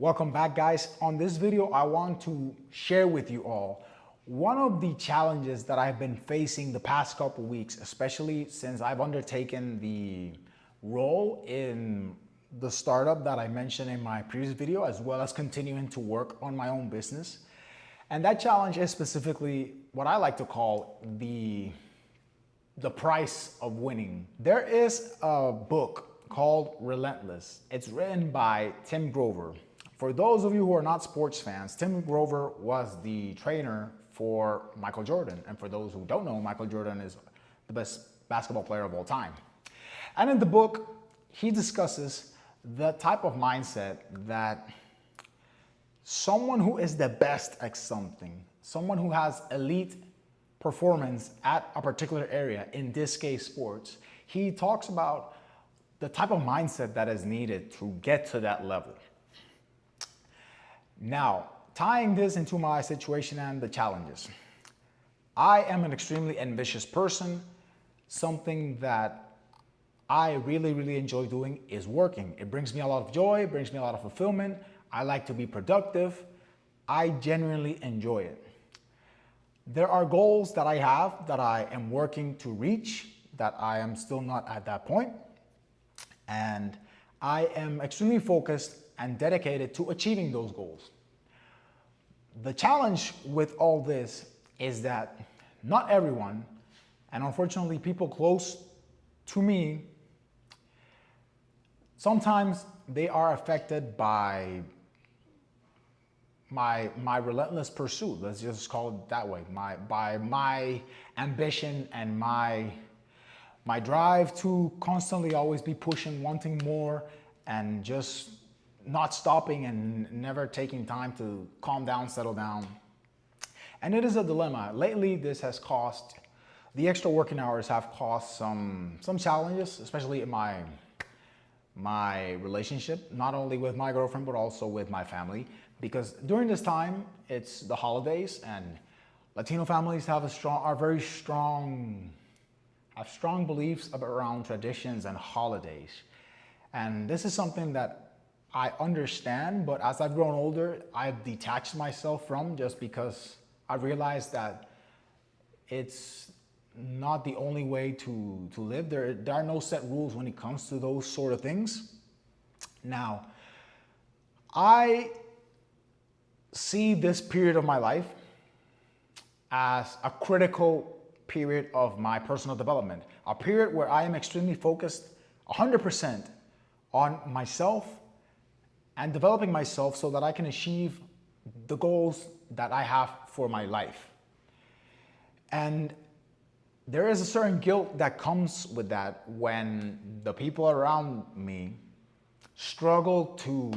Welcome back, guys. On this video, I want to share with you all one of the challenges that I've been facing the past couple weeks, especially since I've undertaken the role in the startup that I mentioned in my previous video, as well as continuing to work on my own business. And that challenge is specifically what I like to call the price of winning. There is a book called Relentless. It's written by Tim Grover. For those of you who are not sports fans, Tim Grover was the trainer for Michael Jordan. And for those who don't know, Michael Jordan is the best basketball player of all time. And in the book, he discusses the type of mindset that someone who is the best at something, someone who has elite performance at a particular area, in this case sports, he talks about the type of mindset that is needed to get to that level. Now, tying this into my situation and the challenges, I am an extremely ambitious person. Something that I really enjoy doing is working. It brings me a lot of joy, it brings me a lot of fulfillment. I like to be productive. I genuinely enjoy it. There are goals that I have that I am working to reach, that I am still not at that point. And I am extremely focused and dedicated to achieving those goals. The challenge with all this is that not everyone, and unfortunately people close to me, sometimes they are affected by my relentless pursuit. Let's just call it that way. By my ambition and my drive to constantly always be pushing, wanting more, and just not stopping and never taking time to calm down, settle down. And it is a dilemma. Lately, this has caused, the extra working hours have caused some challenges, especially in my relationship, not only with my girlfriend, but also with my family. Because during this time, it's the holidays, and Latino families have strong beliefs around traditions and holidays. And this is something that I understand, but as I've grown older, I've detached myself from, just because I realized that it's not the only way to live. There are no set rules when it comes to those sort of things. Now, I see this period of my life as a critical period of my personal development, a period where I am extremely focused 100% on myself and developing myself so that I can achieve the goals that I have for my life. And there is a certain guilt that comes with that when the people around me struggle to,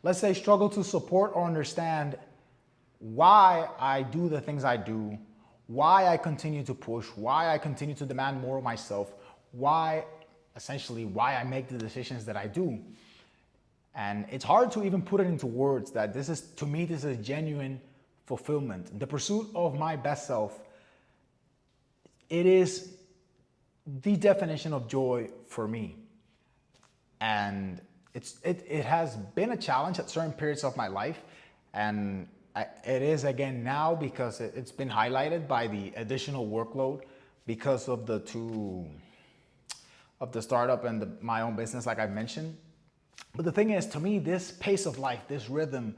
let's say, struggle to support or understand why I do the things I do, why I continue to push, why I continue to demand more of myself, essentially why I make the decisions that I do. And it's hard to even put it into words that this is, to me, this is genuine fulfillment. The pursuit of my best self, it is the definition of joy for me. And it has been a challenge at certain periods of my life, and it is again now, because it's been highlighted by the additional workload because of the startup and my own business, like I mentioned. But the thing is, to me, this pace of life, this rhythm,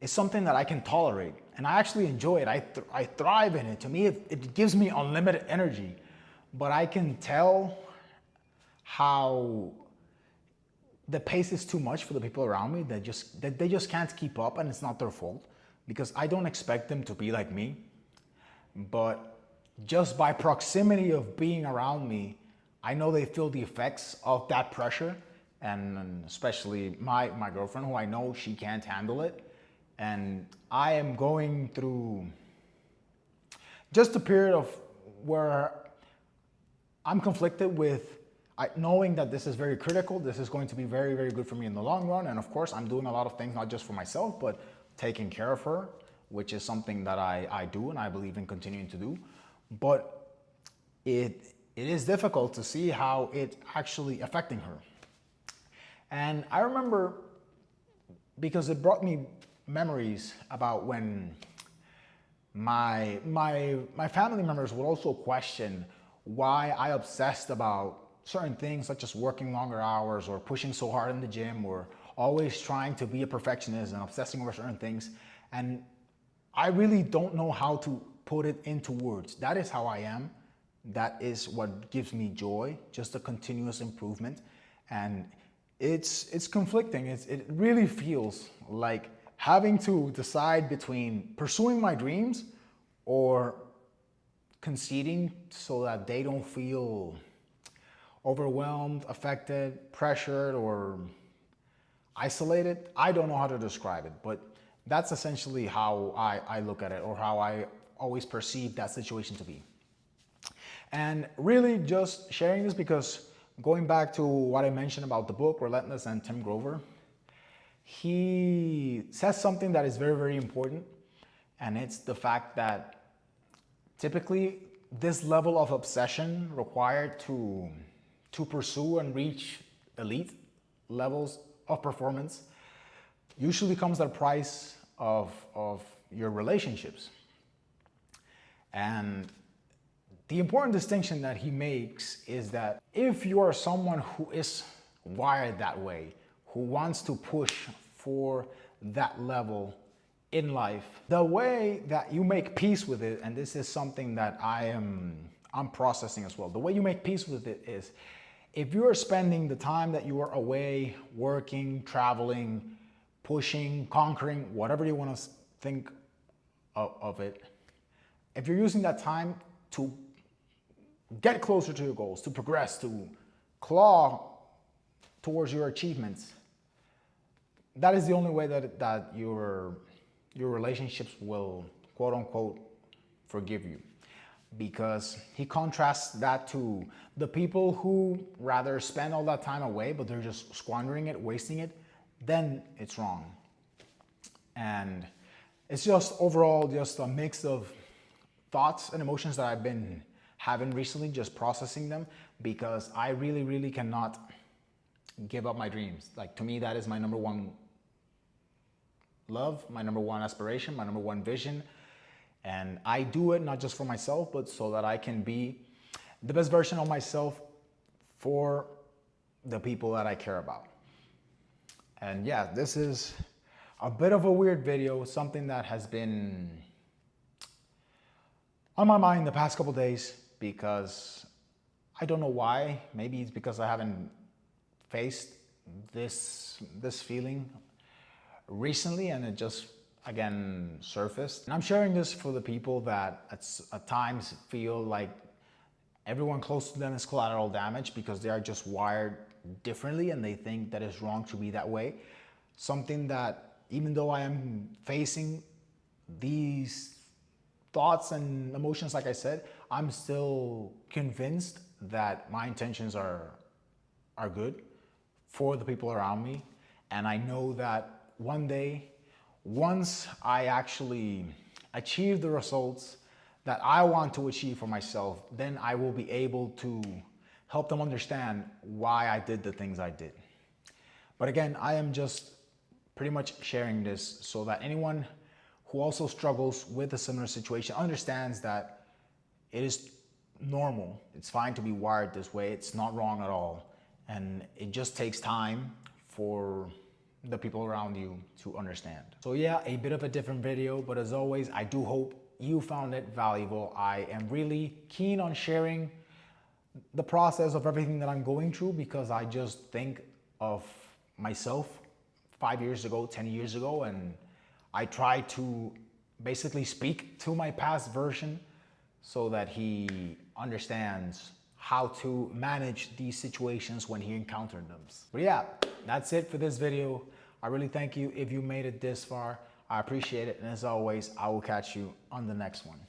is something that I can tolerate, and I actually enjoy it. I thrive in it. To me, it gives me unlimited energy, but I can tell how the pace is too much for the people around me. That they just can't keep up, and it's not their fault, because I don't expect them to be like me. But just by proximity of being around me, I know they feel the effects of that pressure. And especially my girlfriend, who I know she can't handle it. And I am going through just a period of where I'm conflicted with knowing that this is very critical. This is going to be very good for me in the long run. And of course, I'm doing a lot of things, not just for myself, but taking care of her, which is something that I do and I believe in continuing to do. But it is difficult to see how it's actually affecting her. And I remember because it brought me memories about when my family members would also question why I obsessed about certain things, such as working longer hours or pushing so hard in the gym or always trying to be a perfectionist and obsessing over certain things. And I really don't know how to put it into words. That is how I am. That is what gives me joy, just a continuous improvement. And it's conflicting. It really feels like having to decide between pursuing my dreams or conceding so that they don't feel overwhelmed, affected, pressured, or isolated. I don't know how to describe it, but that's essentially how I look at it, or how I always perceive that situation to be. And really just sharing this because going back to what I mentioned about the book Relentless and Tim Grover, he says something that is very, very important. And it's the fact that typically this level of obsession required to pursue and reach elite levels of performance usually comes at a price of your relationships. And the important distinction that he makes is that if you are someone who is wired that way, who wants to push for that level in life, the way that you make peace with it, and this is something that I'm processing as well, the way you make peace with it is if you are spending the time that you are away, working, traveling, pushing, conquering, whatever you want to think of it, if you're using that time to get closer to your goals, to progress, to claw towards your achievements, that is the only way that your relationships will, quote unquote, forgive you. Because he contrasts that to the people who rather spend all that time away, but they're just squandering it, wasting it, then it's wrong. And it's just overall just a mix of thoughts and emotions that I've been having recently, just processing them, because I really, really cannot give up my dreams. Like, to me, that is my number one love, my number one aspiration, my number one vision. And I do it not just for myself, but so that I can be the best version of myself for the people that I care about. And yeah, this is a bit of a weird video, something that has been on my mind the past couple days, because I don't know why. Maybe it's because I haven't faced this feeling recently, and it just again surfaced. And I'm sharing this for the people that at times feel like everyone close to them is collateral damage because they are just wired differently and they think that it's wrong to be that way. Something that, even though I am facing these thoughts and emotions, like I said, I'm still convinced that my intentions are good for the people around me. And I know that one day, once I actually achieve the results that I want to achieve for myself, then I will be able to help them understand why I did the things I did. But again, I am just pretty much sharing this so that anyone who also struggles with a similar situation understands that it is normal. It's fine to be wired this way. It's not wrong at all. And it just takes time for the people around you to understand. So yeah, a bit of a different video, but as always, I do hope you found it valuable. I am really keen on sharing the process of everything that I'm going through, because I just think of myself 5 years ago, 10 years ago, and I try to basically speak to my past version so that he understands how to manage these situations when he encountered them. But yeah, that's it for this video. I really thank you if you made it this far. I appreciate it. And as always, I will catch you on the next one.